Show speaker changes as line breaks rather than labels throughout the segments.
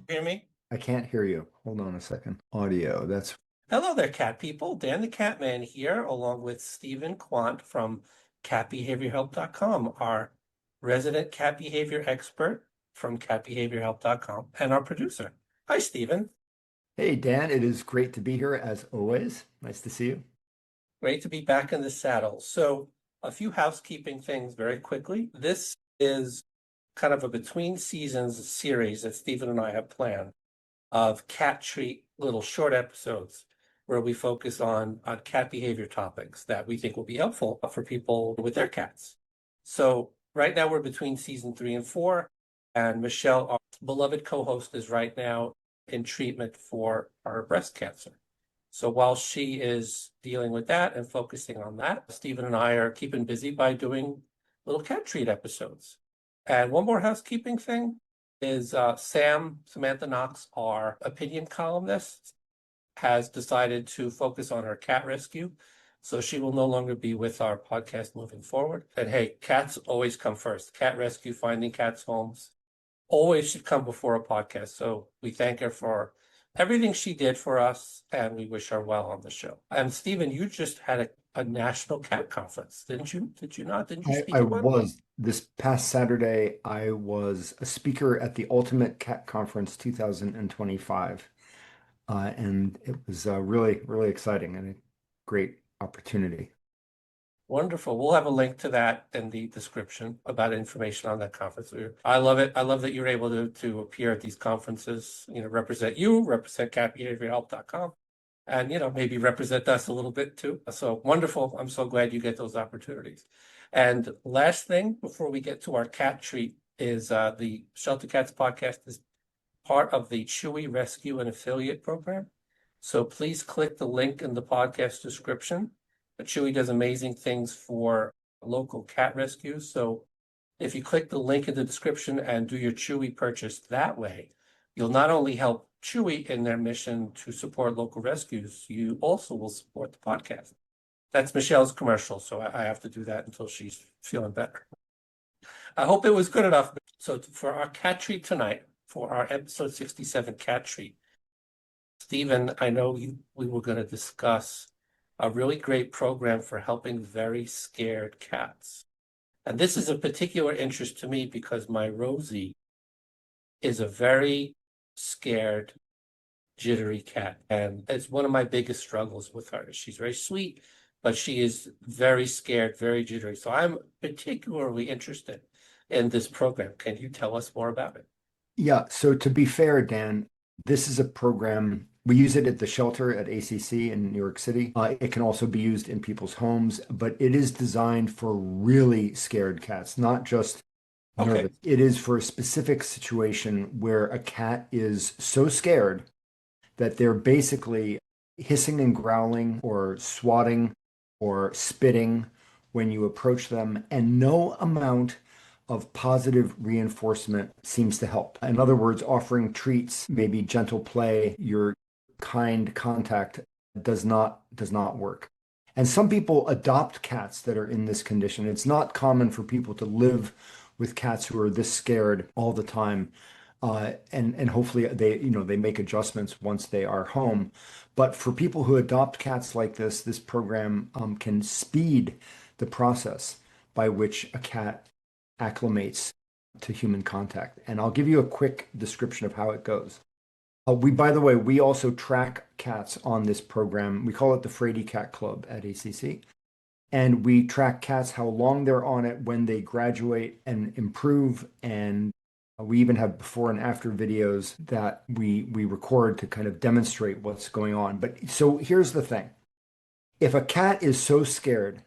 Hear me?
I can't hear you. Hold on a second. Audio. That's
Hello there, cat people. Dan the Catman here, along with Stephen Quant from catbehaviorhelp.com, our resident cat behavior expert from catbehaviorhelp.com, and our producer. Hi, Stephen.
Hey Dan, it is great to be here as always. Nice to see you.
Great to be back in the saddle. So, a few housekeeping things very quickly. This is kind of a between seasons series that Stephen and I have planned of cat treat little short episodes where we focus on cat behavior topics that we think will be helpful for people with their cats. So right now we're between season 3 and 4, and Michelle, our beloved co-host, is right now in treatment for her breast cancer. So while she is dealing with that and focusing on that, Stephen and I are keeping busy by doing little cat treat episodes. And one more housekeeping thing is Samantha Knox, our opinion columnist, has decided to focus on her cat rescue. So she will no longer be with our podcast moving forward. And hey, cats always come first. Cat rescue, finding cats' homes, always should come before a podcast. So we thank her for everything she did for us, and we wish her well on the show. And Stephen, you just had a national cat conference, didn't you? Did you not? Didn't you speak
I
at one?
was this past Saturday, I was a speaker at the Ultimate Cat Conference 2025. And it was really, really exciting and a great opportunity.
Wonderful. We'll have a link to that in the description about information on that conference. I love it. I love that you're able to appear at these conferences, represent catbehaviorhelp.com, and, maybe represent us a little bit too. So wonderful. I'm so glad you get those opportunities. And last thing before we get to our cat treat is the Shelter Cats podcast is part of the Chewy Rescue and Affiliate Program. So please click the link in the podcast description. Chewy does amazing things for local cat rescues. So if you click the link in the description and do your Chewy purchase that way, you'll not only help Chewy in their mission to support local rescues, you also will support the podcast. That's Michelle's commercial, so I have to do that until she's feeling better. I hope it was good enough. So for our cat treat tonight, for our episode 67 cat treat, Stephen, I know we were going to discuss a really great program for helping very scared cats. And this is a particular interest to me because my Rosie is a very scared, jittery cat. And it's one of my biggest struggles with her. She's very sweet, but she is very scared, very jittery. So I'm particularly interested in this program. Can you tell us more about it?
Yeah, so to be fair, Dan, this is a program. We use it at the shelter at ACC in New York City. It can also be used in people's homes, but it is designed for really scared cats, not just nervous.
Okay.
It is for a specific situation where a cat is so scared that they're basically hissing and growling or swatting or spitting when you approach them, and no amount of positive reinforcement seems to help. In other words, offering treats, maybe gentle play, your kind contact does not work. And some people adopt cats that are in this condition. It's not common for people to live with cats who are this scared all the time. And hopefully they make adjustments once they are home. But for people who adopt cats like this program can speed the process by which a cat acclimates to human contact. And I'll give you a quick description of how it goes. By the way, we also track cats on this program. We call it the Fraidy Cat Club at ACC. And we track cats, how long they're on it, when they graduate and improve. And we even have before and after videos that we record to kind of demonstrate what's going on. But so here's the thing. If a cat is so scared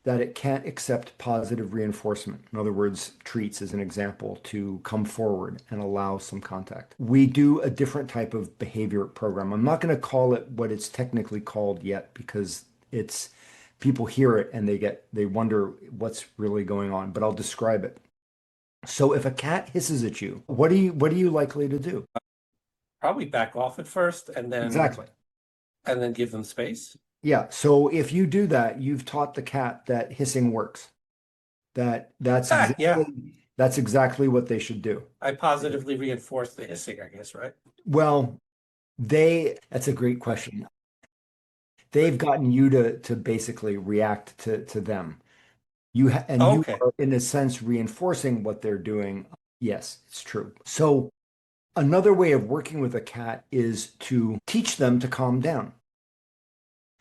that it can't accept positive reinforcement. In other words, treats as an example, to come forward and allow some contact. We do a different type of behavior program. I'm not going to call it what it's technically called yet because it's people hear it and they wonder what's really going on, but I'll describe it. So if a cat hisses at you, what are you likely to do?
Probably back off at first
Exactly.
and then give them space.
Yeah. So if you do that, you've taught the cat that hissing works. That's
Yeah.
exactly That's exactly what they should do.
I positively reinforce the hissing, I guess, right?
Well, that's a great question. They've gotten you to basically react to them. And you
Okay.
are in a sense reinforcing what they're doing. Yes, it's true. So another way of working with a cat is to teach them to calm down.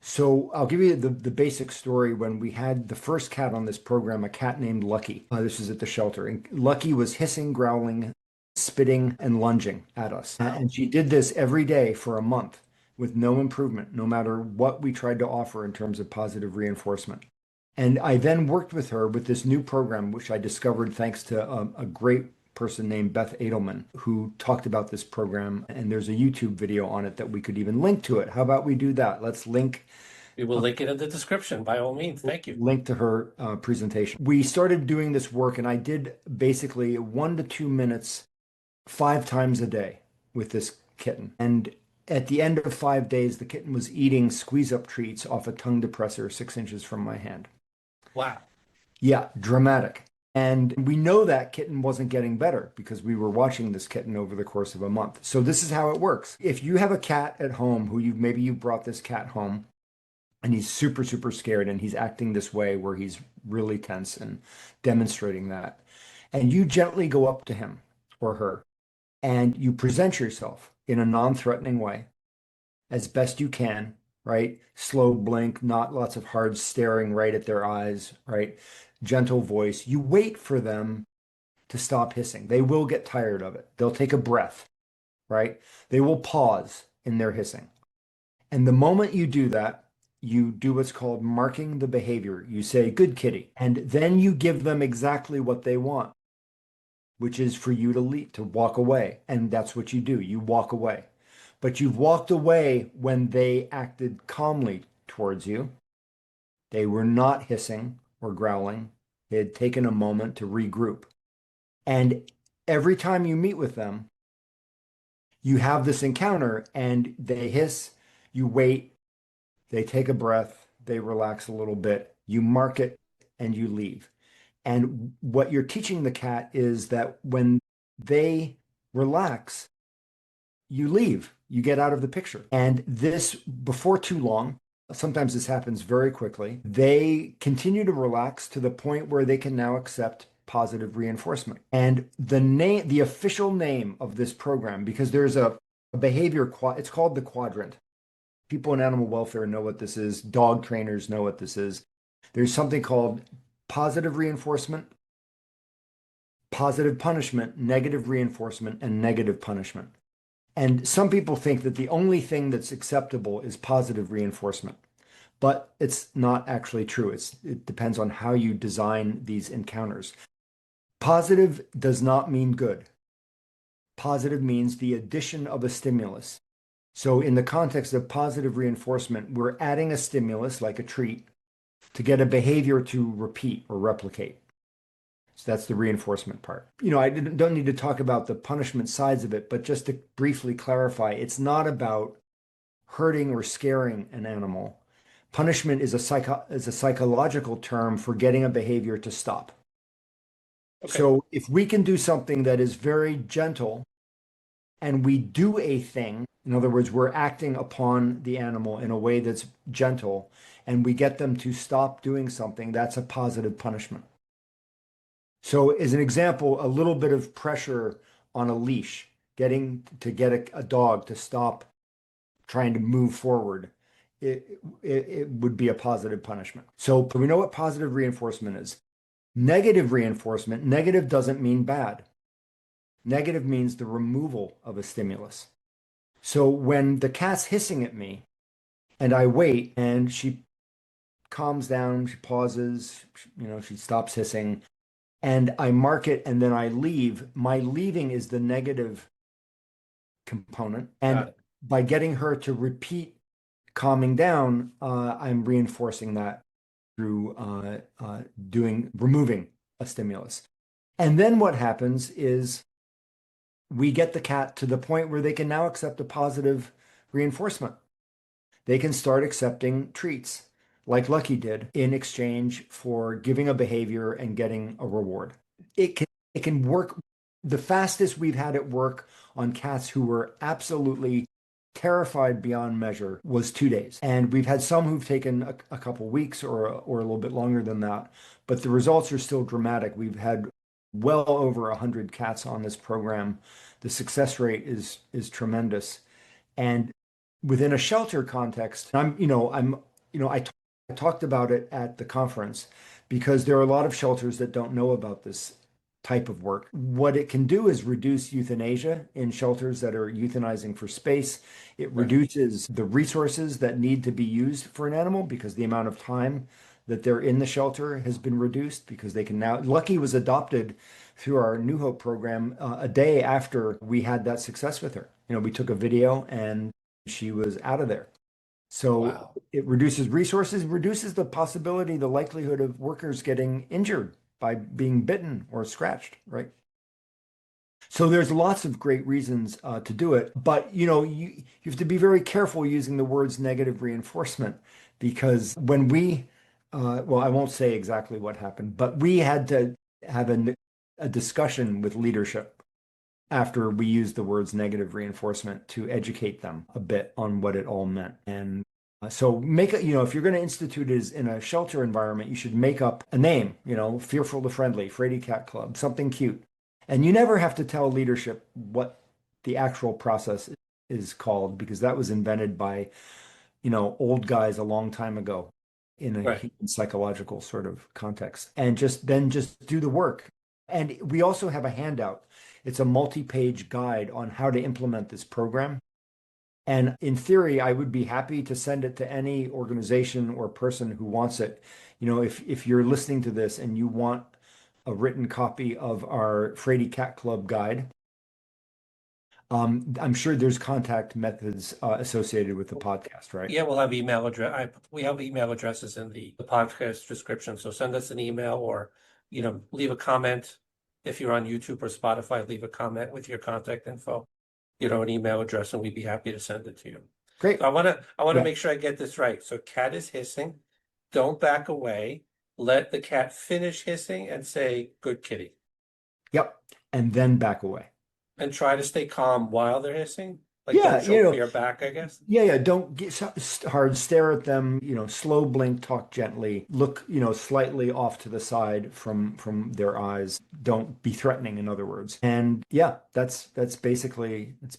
So I'll give you the basic story. When we had the first cat on this program, a cat named Lucky. This was at the shelter, and Lucky was hissing, growling, spitting, and lunging at us.
Wow.
And she did this every day for a month with no improvement, no matter what we tried to offer in terms of positive reinforcement. And I then worked with her with this new program, which I discovered thanks to a great person named Beth Edelman, who talked about this program. And there's a YouTube video on it that we could even link to it. How about we do that? Let's
We will link it in the description by all means. Thank you.
link to her presentation. We started doing this work, and I did basically 1 to 2 minutes 5 times a day with this kitten. And at the end of 5 days, the kitten was eating squeeze up treats off a tongue depressor 6 inches from my hand.
Wow.
Yeah, dramatic. And we know that kitten wasn't getting better because we were watching this kitten over the course of a month. So this is how it works. If you have a cat at home who maybe you brought this cat home and he's super, super scared and he's acting this way where he's really tense and demonstrating that, and you gently go up to him or her and you present yourself in a non-threatening way as best you can, right? Slow blink, not lots of hard staring right at their eyes, right? Gentle voice. You wait for them to stop hissing. They will get tired of it. They'll take a breath, right? They will pause in their hissing. And the moment you do that, you do what's called marking the behavior. You say, good kitty. And then you give them exactly what they want, which is for you to walk away. And that's what you do. You walk away. But you've walked away when they acted calmly towards you. They were not hissing or growling. They had taken a moment to regroup. And every time you meet with them, you have this encounter and they hiss, you wait, they take a breath, they relax a little bit, you mark it, and you leave. And what you're teaching the cat is that when they relax, you leave, you get out of the picture. And this, before too long, sometimes this happens very quickly, they continue to relax to the point where they can now accept positive reinforcement. And the official name of this program, because there's a behavior, it's called the quadrant. People in animal welfare know what this is. Dog trainers know what this is. There's something called positive reinforcement, positive punishment, negative reinforcement, and negative punishment. And some people think that the only thing that's acceptable is positive reinforcement, but it's not actually true. It depends on how you design these encounters. Positive does not mean good. Positive means the addition of a stimulus. So in the context of positive reinforcement, we're adding a stimulus like a treat to get a behavior to repeat or replicate. So that's the reinforcement part. I don't need to talk about the punishment sides of it, but just to briefly clarify, it's not about hurting or scaring an animal. Punishment is a psychological term for getting a behavior to stop.
Okay.
So if we can do something that is very gentle and we do a thing, in other words, we're acting upon the animal in a way that's gentle, and we get them to stop doing something, that's a positive punishment. So as an example, a little bit of pressure on a leash, getting to get a dog to stop trying to move forward, it would be a positive punishment. So we know what positive reinforcement is. Negative reinforcement, negative doesn't mean bad. Negative means the removal of a stimulus. So when the cat's hissing at me and I wait and she calms down, she pauses, she stops hissing, and I mark it and then I leave, my leaving is the negative component. And by getting her to repeat calming down, I'm reinforcing that through removing a stimulus. And then what happens is we get the cat to the point where they can now accept a positive reinforcement. They can start accepting treats like Lucky did in exchange for giving a behavior and getting a reward. It can It can work. The fastest we've had it work on cats who were absolutely terrified beyond measure was 2 days. And we've had some who've taken a couple weeks or a little bit longer than that, but the results are still dramatic. We've had well over 100 cats on this program. The success rate is tremendous. And within a shelter context, I talked about it at the conference because there are a lot of shelters that don't know about this type of work. What it can do is reduce euthanasia in shelters that are euthanizing for space. It
Right.
reduces the resources that need to be used for an animal because the amount of time that they're in the shelter has been reduced because they can now. Lucky was adopted through our New Hope program a day after we had that success with her. We took a video and she was out of there. So
Wow.
it reduces resources, reduces the possibility, the likelihood of workers getting injured by being bitten or scratched, right? So there's lots of great reasons to do it, but you have to be very careful using the words negative reinforcement because when well, I won't say exactly what happened, but we had to have a discussion with leadership after we used the words negative reinforcement to educate them a bit on what it all meant. And so if you're going to institute it in a shelter environment, you should make up a name, Fearful to Friendly, Fraidy Cat Club, something cute. And you never have to tell leadership what the actual process is called because that was invented by, old guys a long time ago in a
Right.
human psychological sort of context. And just do the work. And we also have a handout. It's a multi-page guide on how to implement this program. And in theory, I would be happy to send it to any organization or person who wants it. If you're listening to this and you want a written copy of our Fraidy Cat Club guide, I'm sure there's contact methods associated with the podcast, right?
Yeah, we'll have email address. We have email addresses in the podcast description. So send us an email or, leave a comment. If you're on YouTube or Spotify, leave a comment with your contact info, an email address, and we'd be happy to send it to you.
Great.
So I want to
Yeah.
make sure I get this right. So cat is hissing. Don't back away. Let the cat finish hissing and say, good kitty.
Yep. And then back away.
And try to stay calm while they're hissing. Like
Yeah,
don't show fear back, I guess.
yeah. Don't get hard, stare at them, slow blink, talk gently, look, slightly off to the side from their eyes. Don't be threatening, in other words. And yeah, that's basically it's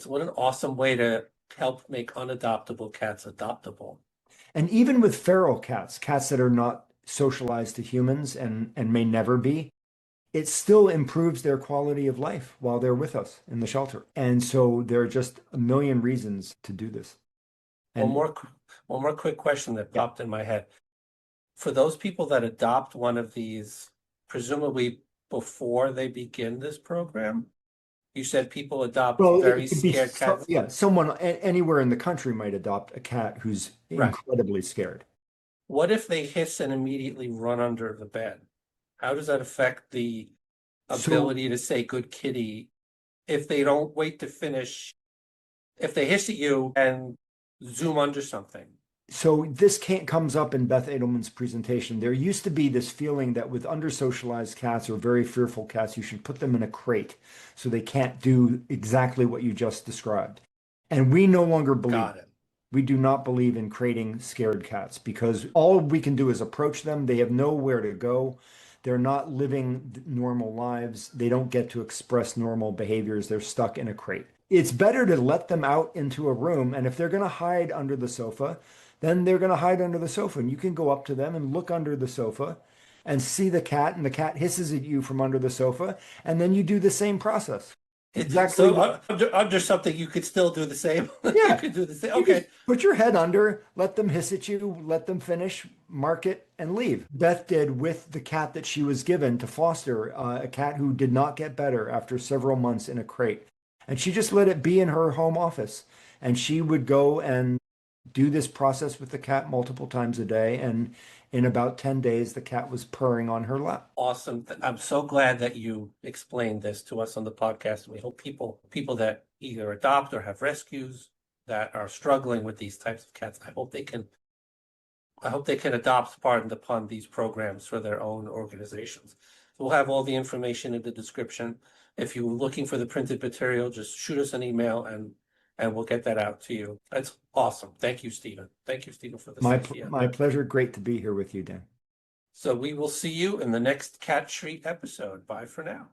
What an awesome way to help make unadoptable cats adoptable.
and even with feral cats that are not socialized to humans and may never be, it still improves their quality of life while they're with us in the shelter. And so there are just a million reasons to do this.
One
And
more, one more quick question that
yeah,
popped in my head. For those people that adopt one of these, presumably before they begin this program, you said people adopt
well,
very
it could be
scared cats.
yeah, someone anywhere in the country might adopt a cat who's
Right.
incredibly scared.
What if they hiss and immediately run under the bed? How does that affect the
So
ability to say good kitty if they don't wait to finish? If they hiss at you and zoom under something?
So this can't comes up in Beth Edelman's presentation. There used to be this feeling that with under-socialized cats or very fearful cats, you should put them in a crate so they can't do exactly what you just described. And we no longer believe.
Got it.
We do not believe in crating scared cats because all we can do is approach them. They have nowhere to go. They're not living normal lives. They don't get to express normal behaviors. They're stuck in a crate. It's better to let them out into a room. And if they're going to hide under the sofa, then they're going to hide under the sofa. And you can go up to them and look under the sofa and see the cat, and the cat hisses at you from under the sofa. And then you do the same process. Exactly.
So under something, you could still do the same. You
Yeah.
could do the same.
You
Okay.
just put your head under, let them hiss at you, let them finish, mark it, and leave. Beth did with the cat that she was given to foster, a cat who did not get better after several months in a crate. And she just let it be in her home office. And she would go and do this process with the cat multiple times a day. And in about 10 days, the cat was purring on her lap.
Awesome. I'm so glad that you explained this to us on the podcast. We hope people that either adopt or have rescues that are struggling with these types of cats, I hope they can adopt, pardon the pun, these programs for their own organizations. We'll have all the information in the description. If you're looking for the printed material, just shoot us an email and we'll get that out to you. That's awesome. Thank you, Stephen. Thank you, Stephen, for this idea.
My pleasure. Great to be here with you, Dan.
So we will see you in the next Cat Street episode. Bye for now.